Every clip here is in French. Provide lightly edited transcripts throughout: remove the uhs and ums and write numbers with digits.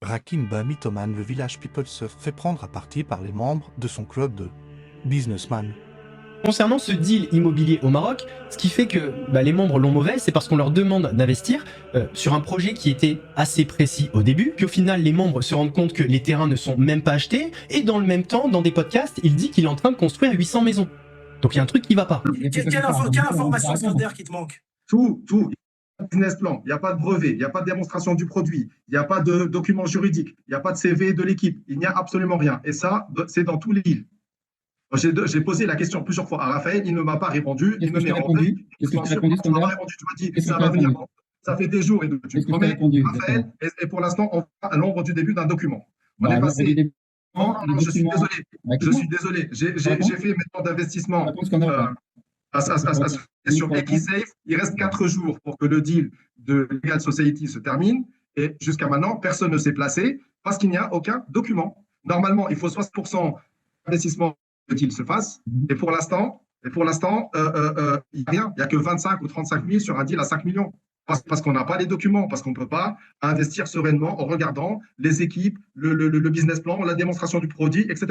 Rakim Mythoman, le Village People se fait prendre à partie par les membres de son club de businessman. Concernant ce deal immobilier au Maroc, ce qui fait que les membres l'ont mauvais, c'est parce qu'on leur demande d'investir sur un projet qui était assez précis au début, puis au final les membres se rendent compte que les terrains ne sont même pas achetés, et dans le même temps, dans des podcasts, il dit qu'il est en train de construire 800 maisons. Donc il y a un truc qui va pas. Quelle information secondaire qui te manque? Tout. Il n'y a pas de business plan, il n'y a pas de brevet, il n'y a pas de démonstration du produit, il n'y a pas de document juridique, il n'y a pas de CV de l'équipe, il n'y a absolument rien. Et ça, c'est dans tous les deals. J'ai posé la question plusieurs fois à Raphaël, il ne m'a pas répondu. Il me met en deuil. Qu'est-ce que tu as répondu, Tu m'as répondu, tu m'as dit, ça va venir. Ça fait des jours et tu me promets, Raphaël, et pour l'instant, on va à l'ombre du début d'un document. On est passé. Non, je suis désolé. Je suis désolé. J'ai fait maintenant d'investissement sur EquiSafe. Il reste 4 jours pour que le deal de Legal Society se termine. Et jusqu'à maintenant, personne ne s'est placé parce qu'il n'y a aucun document. Normalement, il faut 60% d'investissement que le deal se fasse. Et pour l'instant, il n'y a rien. Il n'y a que 25 ou 35 000 sur un deal à 5 millions. Parce qu'on n'a pas les documents, parce qu'on ne peut pas investir sereinement en regardant les équipes, le business plan, la démonstration du produit, etc.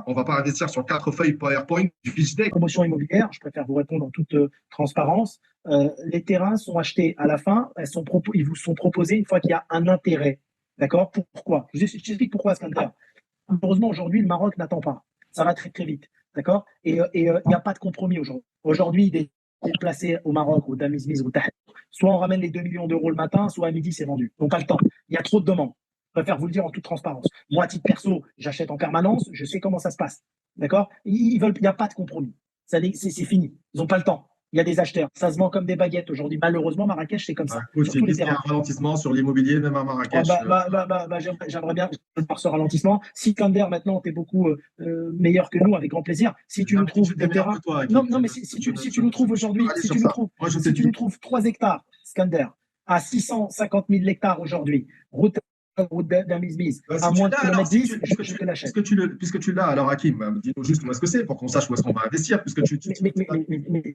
On ne va pas investir sur 4 feuilles PowerPoint du fiche deck. Promotion immobilière, je préfère vous répondre en toute transparence. Les terrains sont achetés à la fin, ils vous sont proposés une fois qu'il y a un intérêt. D'accord? Pourquoi? Je vous explique pourquoi, Skander. Malheureusement, aujourd'hui, le Maroc n'attend pas. Ça va très, très vite. D'accord? Et il n'y a pas de compromis aujourd'hui. Aujourd'hui, des placés au Maroc, au Damizmiz, au Tahrir, soit on ramène les 2 millions d'euros le matin, soit à midi, c'est vendu. Donc, pas le temps. Il y a trop de demandes. Je préfère vous le dire en toute transparence. Moi, à titre perso, j'achète en permanence, je sais comment ça se passe. D'accord? Il n'y a pas de compromis. C'est fini. Ils n'ont pas le temps. Il y a des acheteurs. Ça se vend comme des baguettes aujourd'hui. Malheureusement, Marrakech, c'est comme ça. C'est qu'il y a un ralentissement sur l'immobilier, même à Marrakech. J'aimerais bien voir ce ralentissement. Si Skander, maintenant, tu es beaucoup meilleur que nous, avec grand plaisir. Si tu nous trouves des terrains. Non, mais si tu nous trouves aujourd'hui, si tu nous trouves 3 hectares, Skander, à 650 000 hectares aujourd'hui, route d'Amizmiz, à moins de kilomètre 10, je te l'achète. Puisque tu l'as, alors Hakim, dis-nous juste où est-ce que c'est pour qu'on sache où est-ce qu'on va investir. Puisque mais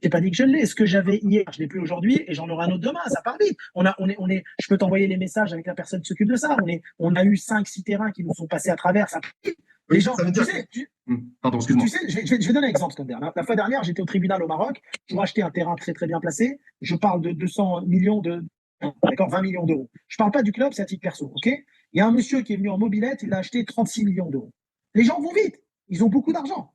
j'ai pas dit que je l'ai. Ce que j'avais hier, je l'ai plus aujourd'hui et j'en aurai un autre demain. Ça part vite. Je peux t'envoyer les messages avec la personne qui s'occupe de ça. On a eu 5-6 terrains qui nous sont passés à travers. Ça part vite. Les gens, Pardon, excuse-moi. Tu sais, je vais donner un exemple, Skander. La fois dernière, j'étais au tribunal au Maroc pour acheter un terrain très très bien placé. Je parle de 200 millions d'accord, 20 millions d'euros. Je parle pas du club, c'est à titre perso, ok? Il y a un monsieur qui est venu en mobilette, il a acheté 36 millions d'euros. Les gens vont vite, ils ont beaucoup d'argent.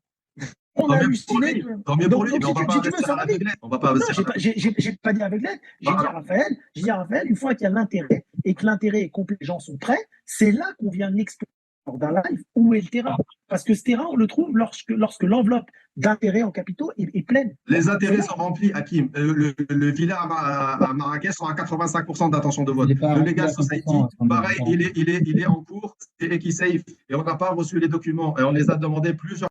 On a halluciné. Tant mieux pour lui, mais on va pas investir à l'aveuglette. On va pas investir. J'ai pas dit aveuglette. J'ai dit à Raphaël, une fois qu'il y a l'intérêt et que l'intérêt est complet, les gens sont prêts, c'est là qu'on vient explorer d'un live où est le terrain. Parce que ce terrain, on le trouve lorsque l'enveloppe d'intérêt en capitaux est pleine. Les intérêts sont remplis, Hakim. Le villa à Marrakech sera à 85% d'intention de vote. Le Legal Society, pareil, il est en cours, c'est EquiSafe. Et on n'a pas reçu les documents. Et on les a demandé plusieurs